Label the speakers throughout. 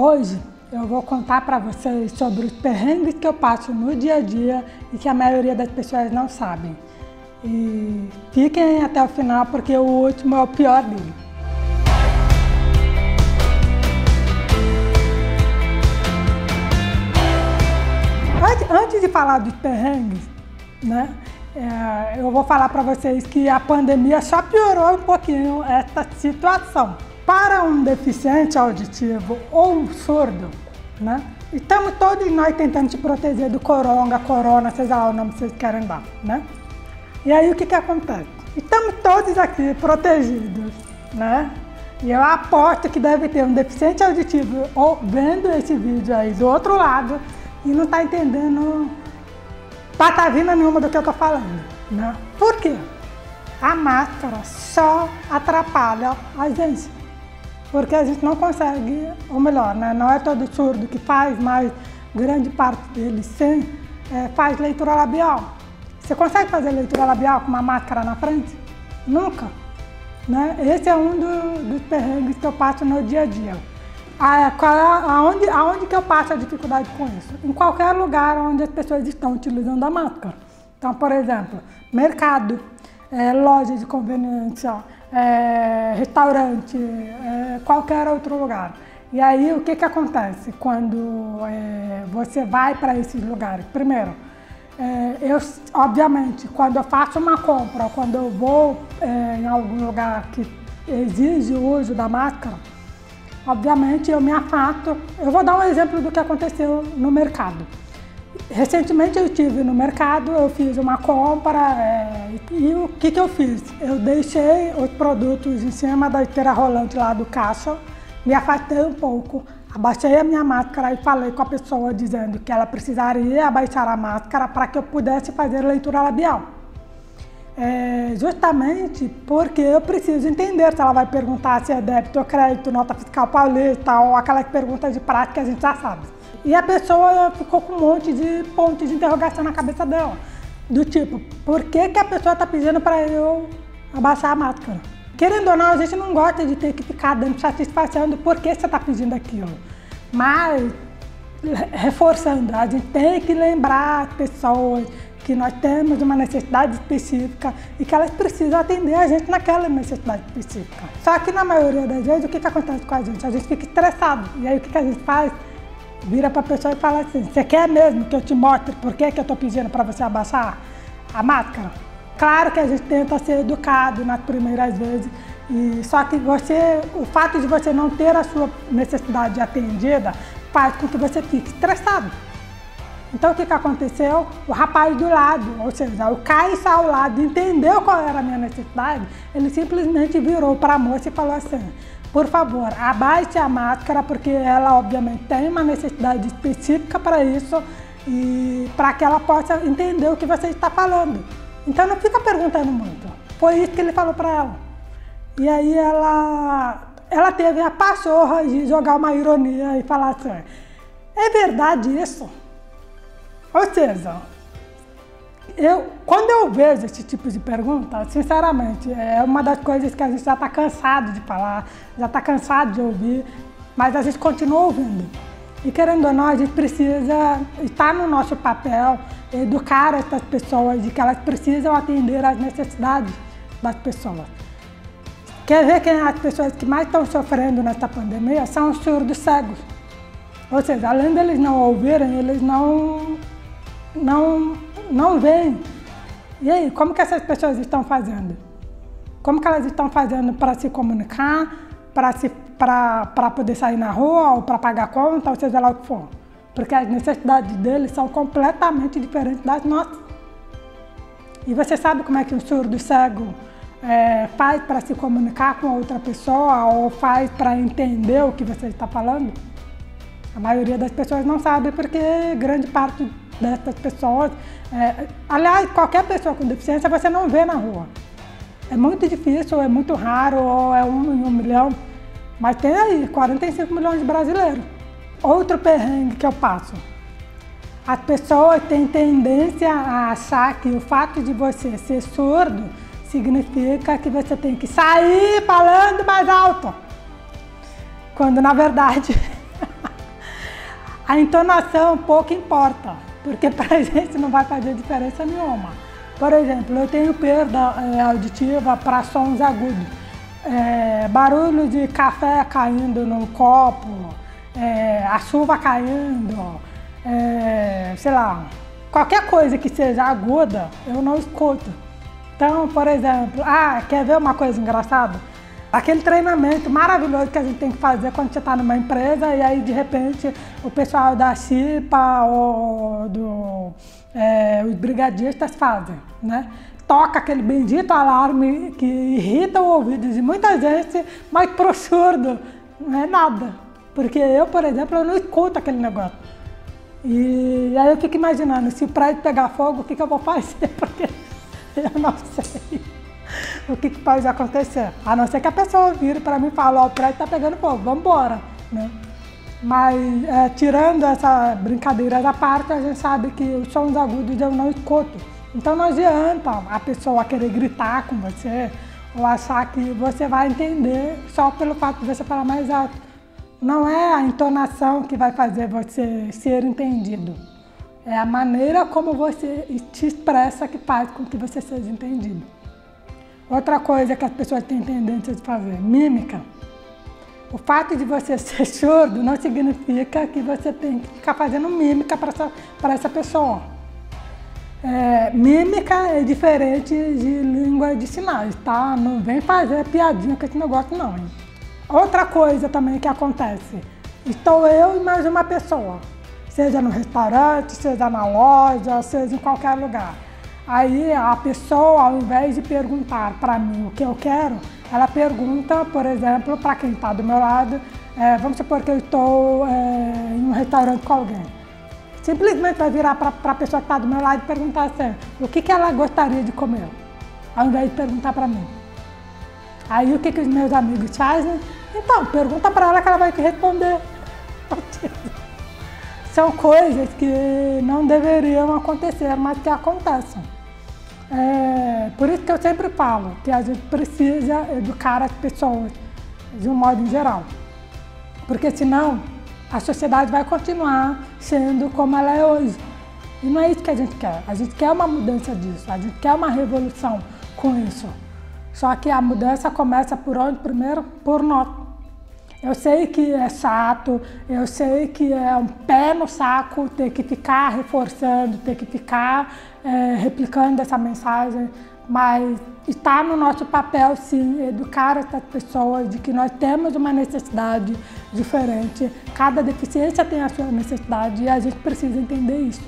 Speaker 1: Hoje eu vou contar para vocês sobre os perrengues que eu passo no dia a dia e que a maioria das pessoas não sabem. E fiquem até o final porque o último é o pior dele. Antes de falar dos perrengues, né, eu vou falar para vocês que a pandemia só piorou um pouquinho essa situação. Para um deficiente auditivo ou um surdo, né, estamos todos nós tentando se proteger do corona, seja lá o nome que vocês querem dar, né? E aí o que acontece? Estamos todos aqui protegidos, né? E eu aposto que deve ter um deficiente auditivo ou vendo esse vídeo aí do outro lado e não está entendendo patavina nenhuma do que eu estou falando, né? Por quê? A máscara só atrapalha a gente. Porque a gente não consegue, ou melhor, né? Não é todo surdo que faz, mas grande parte deles sim, faz leitura labial. Você consegue fazer leitura labial com uma máscara na frente? Nunca. Né? Esse é um dos perrengues que eu passo no dia a dia. Aonde que eu passo a dificuldade com isso? Em qualquer lugar onde as pessoas estão utilizando a máscara. Então, por exemplo, mercado, loja de conveniência, restaurante, qualquer outro lugar. E aí, o que acontece quando você vai para esses lugares? Primeiro, obviamente, quando eu faço uma compra, quando eu vou em algum lugar que exige o uso da máscara, obviamente eu me afasto. Eu vou dar um exemplo do que aconteceu no mercado. Recentemente eu estive no mercado, eu fiz uma compra e o que eu fiz? Eu deixei os produtos em cima da esteira rolante lá do caixa, me afastei um pouco, abaixei a minha máscara e falei com a pessoa dizendo que ela precisaria abaixar a máscara para que eu pudesse fazer leitura labial. Justamente porque eu preciso entender se ela vai perguntar se é débito ou crédito, nota fiscal paulista ou aquelas perguntas de prática que a gente já sabe. E a pessoa ficou com um monte de pontos de interrogação na cabeça dela. Do tipo, por que a pessoa está pedindo para eu abaixar a máscara? Querendo ou não, a gente não gosta de ter que ficar dando satisfação do porquê você está pedindo aquilo. Mas, reforçando, a gente tem que lembrar as pessoas que nós temos uma necessidade específica e que elas precisam atender a gente naquela necessidade específica. Só que na maioria das vezes, o que acontece com a gente? A gente fica estressado. E aí o que a gente faz? Vira para a pessoa e fala assim, você quer mesmo que eu te mostre por que eu estou pedindo para você abaixar a máscara? Claro que a gente tenta ser educado nas primeiras vezes, só que o fato de você não ter a sua necessidade atendida faz com que você fique estressado. Então o que aconteceu? O rapaz do lado, ou seja, o caixa ao lado, entendeu qual era a minha necessidade, ele simplesmente virou para a moça e falou assim, por favor, abaixe a máscara, porque ela obviamente tem uma necessidade específica para isso e para que ela possa entender o que você está falando. Então não fica perguntando muito. Foi isso que ele falou para ela. E aí ela teve a pachorra de jogar uma ironia e falar assim, é verdade isso? Ou seja, quando eu vejo esse tipo de pergunta, sinceramente, é uma das coisas que a gente já está cansado de falar, já está cansado de ouvir, mas a gente continua ouvindo. E querendo ou não, a gente precisa estar no nosso papel, educar essas pessoas de que elas precisam atender às necessidades das pessoas. Quer ver quem as pessoas que mais estão sofrendo nessa pandemia são os surdos cegos. Ou seja, além deles não ouvirem, eles não veem. E aí, como que essas pessoas estão fazendo? Como que elas estão fazendo para se comunicar, para poder sair na rua ou para pagar conta, ou seja lá o que for? Porque as necessidades deles são completamente diferentes das nossas. E você sabe como é que um surdo cego faz para se comunicar com outra pessoa ou faz para entender o que você está falando? A maioria das pessoas não sabe porque grande parte dessas pessoas, aliás, qualquer pessoa com deficiência você não vê na rua. É muito difícil, é muito raro, ou é 1 em 1 milhão, mas tem aí 45 milhões de brasileiros. Outro perrengue que eu passo, as pessoas têm tendência a achar que o fato de você ser surdo significa que você tem que sair falando mais alto. Quando na verdade A entonação pouco importa, porque para a gente não vai fazer diferença nenhuma. Por exemplo, eu tenho perda auditiva para sons agudos. Barulho de café caindo num copo, a chuva caindo, sei lá, qualquer coisa que seja aguda, eu não escuto. Então, por exemplo, quer ver uma coisa engraçada? Aquele treinamento maravilhoso que a gente tem que fazer quando você está numa empresa e aí, de repente, o pessoal da Chipa ou os brigadistas fazem, né? Toca aquele bendito alarme que irrita o ouvido de muita gente, mas pro surdo não é nada. Porque eu, por exemplo, eu não escuto aquele negócio. E aí eu fico imaginando, se o prédio pegar fogo, o que eu vou fazer? Porque eu não sei o que pode acontecer. A não ser que a pessoa vire para mim e fale, o prédio está pegando fogo, vamos embora, né? Mas tirando essa brincadeira da parte, a gente sabe que os sons agudos eu não escuto. Então não adianta a pessoa querer gritar com você ou achar que você vai entender só pelo fato de você falar mais alto. Não é a entonação que vai fazer você ser entendido. É a maneira como você te expressa que faz com que você seja entendido. Outra coisa que as pessoas têm tendência de fazer, mímica. O fato de você ser surdo não significa que você tem que ficar fazendo mímica para essa pessoa. Mímica é diferente de língua de sinais, tá? Não vem fazer piadinha com esse negócio não, hein? Outra coisa também que acontece, estou eu e mais uma pessoa, seja no restaurante, seja na loja, seja em qualquer lugar. Aí a pessoa, ao invés de perguntar para mim o que eu quero, ela pergunta, por exemplo, para quem está do meu lado, vamos supor que eu estou em um restaurante com alguém. Simplesmente vai virar para a pessoa que está do meu lado e perguntar assim, o que ela gostaria de comer, ao invés de perguntar para mim. Aí o que os meus amigos fazem? Então, pergunta para ela que ela vai te responder. São coisas que não deveriam acontecer, mas que acontecem. Por isso que eu sempre falo que a gente precisa educar as pessoas de um modo em geral. Porque senão a sociedade vai continuar sendo como ela é hoje. E não é isso que a gente quer. A gente quer uma mudança disso, a gente quer uma revolução com isso. Só que a mudança começa por onde? Primeiro, por nós. Eu sei que é chato, eu sei que é um pé no saco ter que ficar reforçando, ter que ficar replicando essa mensagem, mas está no nosso papel, sim, educar essas pessoas de que nós temos uma necessidade diferente. Cada deficiência tem a sua necessidade e a gente precisa entender isso.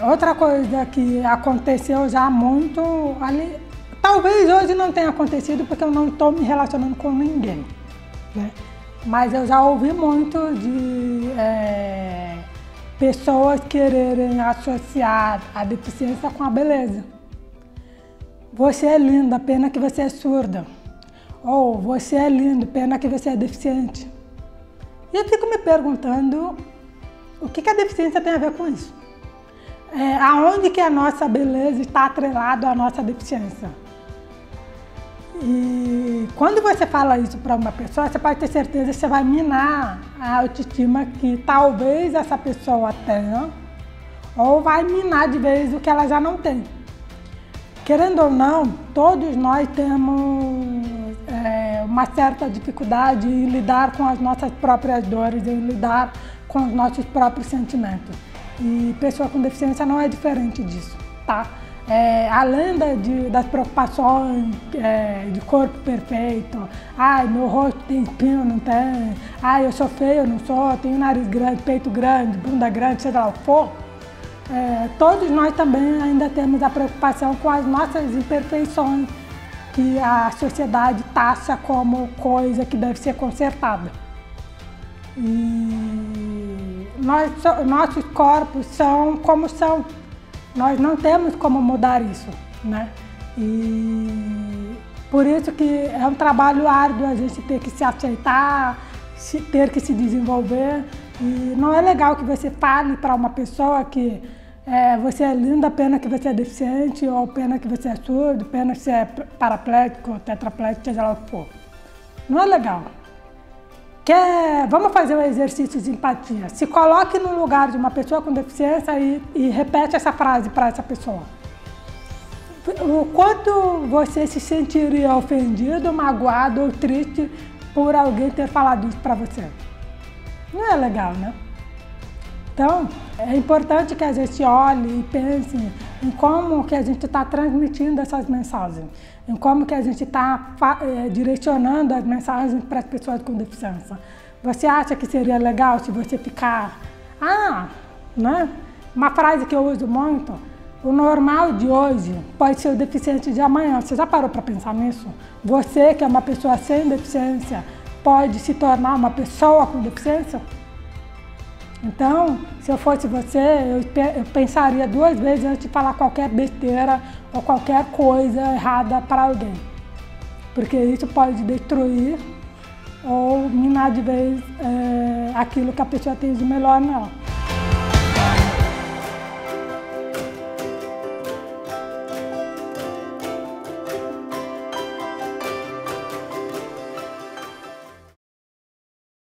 Speaker 1: Outra coisa que aconteceu já muito, talvez hoje não tenha acontecido porque eu não estou me relacionando com ninguém, né? Mas eu já ouvi muito de pessoas quererem associar a deficiência com a beleza. Você é linda, pena que você é surda. Ou você é lindo, pena que você é deficiente. E eu fico me perguntando o que a deficiência tem a ver com isso? Aonde que a nossa beleza está atrelada à nossa deficiência? E quando você fala isso para uma pessoa, você pode ter certeza que você vai minar a autoestima que talvez essa pessoa tenha, ou vai minar de vez o que ela já não tem. Querendo ou não, todos nós temos uma certa dificuldade em lidar com as nossas próprias dores, em lidar com os nossos próprios sentimentos. E pessoa com deficiência não é diferente disso, tá? Além das preocupações de corpo perfeito, meu rosto tem espinho, não tem, eu sou feio, não sou, tenho nariz grande, peito grande, bunda grande, seja lá o que for, todos nós também ainda temos a preocupação com as nossas imperfeições, que a sociedade taxa como coisa que deve ser consertada. E nossos corpos são como são. Nós não temos como mudar isso, né? E por isso que é um trabalho árduo a gente ter que se aceitar, ter que se desenvolver. E não é legal que você fale para uma pessoa que você é linda, pena que você é deficiente, ou pena que você é surdo, pena que você é paraplégico, tetraplégico, seja lá o que for. Não é legal. Vamos fazer um exercício de empatia. Se coloque no lugar de uma pessoa com deficiência e repete essa frase para essa pessoa. O quanto você se sentiria ofendido, magoado ou triste por alguém ter falado isso para você? Não é legal, né? Então, é importante que a gente olhe e pense em como que a gente está transmitindo essas mensagens, em como que a gente está direcionando as mensagens para as pessoas com deficiência. Você acha que seria legal se você ficar... né? Uma frase que eu uso muito, o normal de hoje pode ser o deficiente de amanhã. Você já parou para pensar nisso? Você, que é uma pessoa sem deficiência, pode se tornar uma pessoa com deficiência? Então, se eu fosse você, eu pensaria 2 vezes antes de falar qualquer besteira ou qualquer coisa errada para alguém. Porque isso pode destruir ou minar de vez aquilo que a pessoa tem de melhor nela.